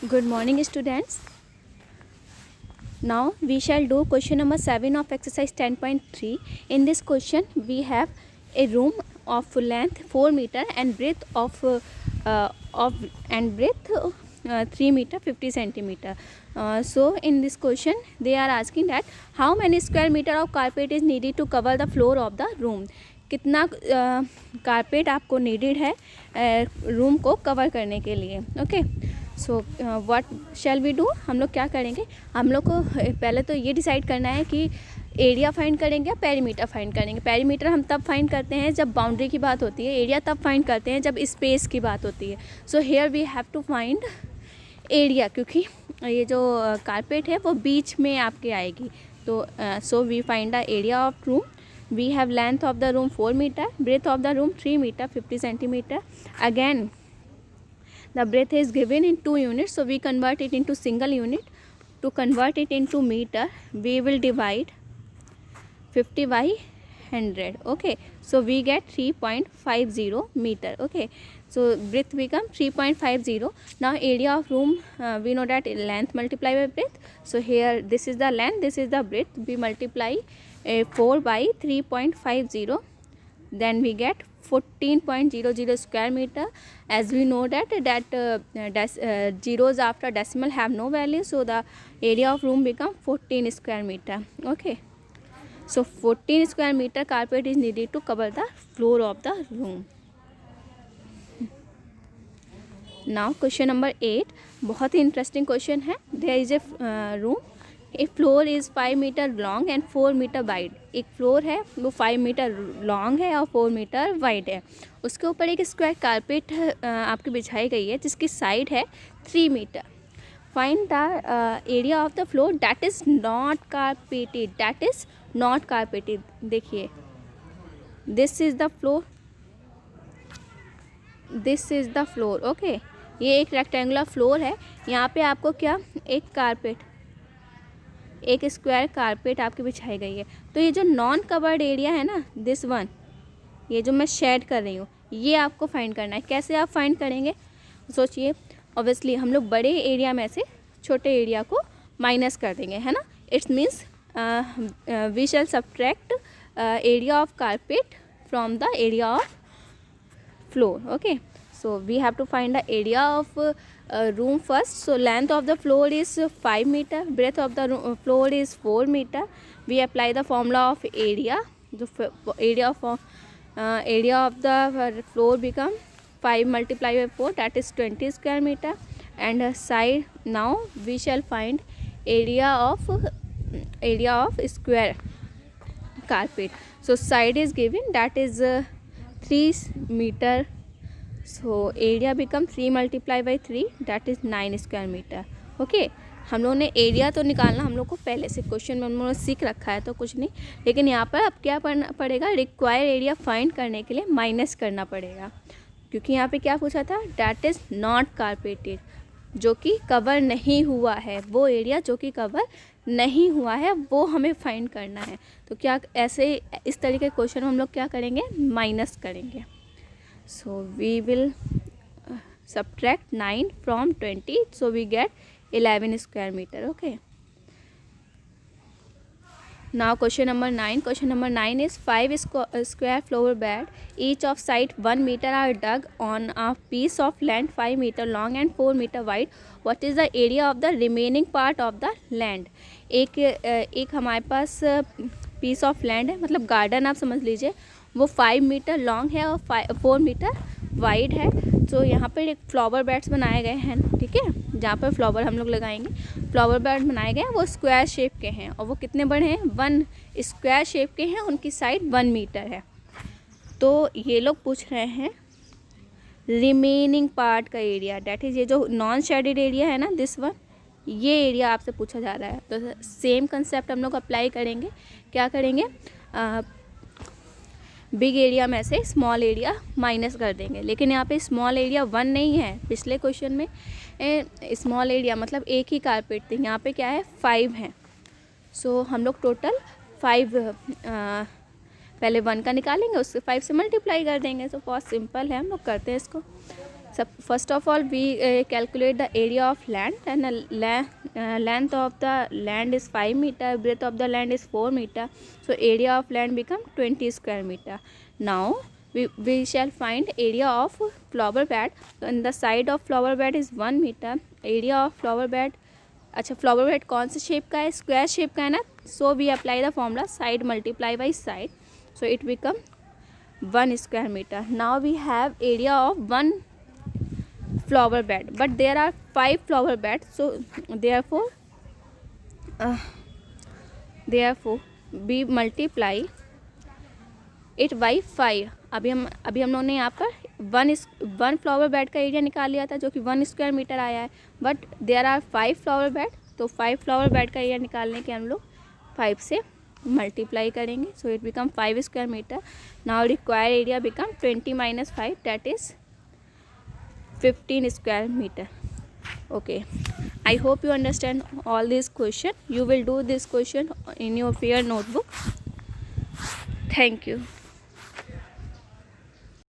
Good morning, students. Now we shall do question number 7 of exercise 10.3. In this question, we have a room of length 4 meter and breadth of 3 meter 50 centimeter. So in this question, they are asking that how many square meter of carpet is needed to cover the floor of the room. कितना carpet आपको needed है room को cover करने के लिए. Okay, so what shall we do. हम लोग क्या करेंगे, हम लोग को पहले तो ये डिसाइड करना है कि एरिया फाइंड करेंगे या पेरीमीटर फाइंड करेंगे. पेरीमीटर हम तब फाइंड करते हैं जब बाउंड्री की बात होती है, एरिया तब फाइंड करते हैं जब स्पेस की बात होती है. So here we have to find area, क्योंकि ये जो कारपेट है वो बीच में आपके आएगी. तो so we find the area of room. We have length of the room 4 meter, breadth of the room 3 meter 50 centimeter. Again, the breadth is given in 2 units, so we convert it into single unit. To convert it into meter, we will divide 50 by 100. Okay, so we get 3.50 meter. Okay, so breadth become 3.50. Now area of room, we know that length multiply by breadth. So here this is the length, this is the breadth. We multiply 4 by 3.50, then we get 14.00 square meter. As we know that zeros after decimal have no value, so the area of room become 14 square meter. Okay, so 14 square meter carpet is needed to cover the floor of the room. Now question number 8 बहुत ही interesting question है. There is a room. एक floor is 5 metre long and 4 metre wide. एक floor है वो 5 metre long है और 4 metre wide है. उसके ऊपर एक स्क्वायर कारपेट आपकी बिछाई गई है जिसकी साइड है 3 metre. Find the area of the floor that is not carpeted. That is not carpeted. देखिए, this is the floor, this is the floor. Okay, ये एक रेक्टेंगुलर फ्लोर है. यहाँ पे आपको क्या, एक कारपेट, एक स्क्वायर कारपेट आपकी बिछाई गई है. तो ये जो नॉन कवर्ड एरिया है ना, दिस वन, ये जो मैं शेड कर रही हूँ, ये आपको फाइंड करना है. कैसे आप फाइंड करेंगे, सोचिए. ऑब्वियसली हम लोग बड़े एरिया में से छोटे एरिया को माइनस कर देंगे, है ना. It's means we shall subtract area of carpet from the area of floor. Okay, so we have to find the area of room first. So length of the floor is 5 meter, breadth of the floor is 4 meter. We apply the formula of area. The area of the floor become 5 multiplied by 4, that is 20 square meter. And side, now we shall find area of square carpet. So side is given, that is 3 meter. So area become 3 multiply by 3, that is 9 square meter. Okay, हम लोगों ने area तो निकालना हम लोग को पहले से क्वेश्चन में हम लोगों ने सीख रखा है, तो कुछ नहीं. लेकिन यहाँ पर अब क्या करना पड़ेगा, रिक्वायर एरिया फाइंड करने के लिए माइनस करना पड़ेगा. क्योंकि यहाँ पे क्या पूछा था, डैट इज़ नॉट कारपेटेड, जो कि कवर नहीं हुआ है. वो एरिया जो कि कवर नहीं हुआ है वो हमें फाइंड करना है. तो क्या ऐसे इस तरीके के क्वेश्चन हम लोग क्या करेंगे, माइनस करेंगे. So we will subtract 9 from 20, so we get 11 square meter. Okay, now question number 9. Question number 9 is 5 square floor bed, each of side 1 meter, are dug on a piece of land 5 meter long and 4 meter wide. What is the area of the remaining part of the land? एक हमारे पास piece of land है, मतलब garden आप समझ लीजिए. वो 5 metre long है और 4 मीटर वाइड है. तो यहाँ पर एक फ्लावर बेड्स बनाए गए हैं, ठीक है, जहाँ पर फ्लावर हम लोग लगाएंगे. फ्लावर बेड बनाए गए हैं, वो स्क्वायर शेप के हैं और वो कितने बड़े हैं, 1 स्क्वायर शेप के हैं. उनकी साइड 1 मीटर है. तो ये लोग पूछ रहे हैं रिमेनिंग पार्ट का एरिया, डैट इज़ ये जो नॉन शेडेड एरिया है ना, दिस वन, ये एरिया आपसे पूछा जा रहा है. तो सेम कंसेप्ट हम लोग अप्लाई करेंगे. क्या करेंगे, बिग एरिया में से स्मॉल एरिया माइनस कर देंगे. लेकिन यहाँ पे स्मॉल एरिया 1 नहीं है. पिछले क्वेश्चन में स्मॉल एरिया मतलब एक ही कारपेट थी, यहाँ पे क्या है, 5 है. सो हम लोग टोटल 5 पहले 1 का निकालेंगे, उससे 5 से मल्टीप्लाई कर देंगे. सो बहुत सिंपल है, हम लोग करते हैं इसको. First of all, we calculate the area of land, and the length of the land is 5 meter, breadth of the land is 4 meter, so area of land become 20 square meter. Now we shall find area of flower bed. And the side of flower bed is 1 meter. area of flower bed, अच्छा flower bed कौन से shape का है, square shape का है ना, so we apply the formula side multiply by side, so it become 1 square meter. Now we have area of 1 flower bed, but there are 5 flower beds, so therefore we multiply it by 5. अभी हम लोगों ने यहाँ पर 1 flower bed का area निकाल लिया था जो कि 1 स्क्वायर मीटर आया है, but there are 5 flower bed, तो 5 फ्लावर बेड का एरिया निकालने के हम लोग 5 से मल्टीप्लाई करेंगे, so it become 5 square metre. Now required area become 20 - 5, that is 15 square meter. Okay, I hope you understand all this question. You will do this question in your fair notebook. Thank you.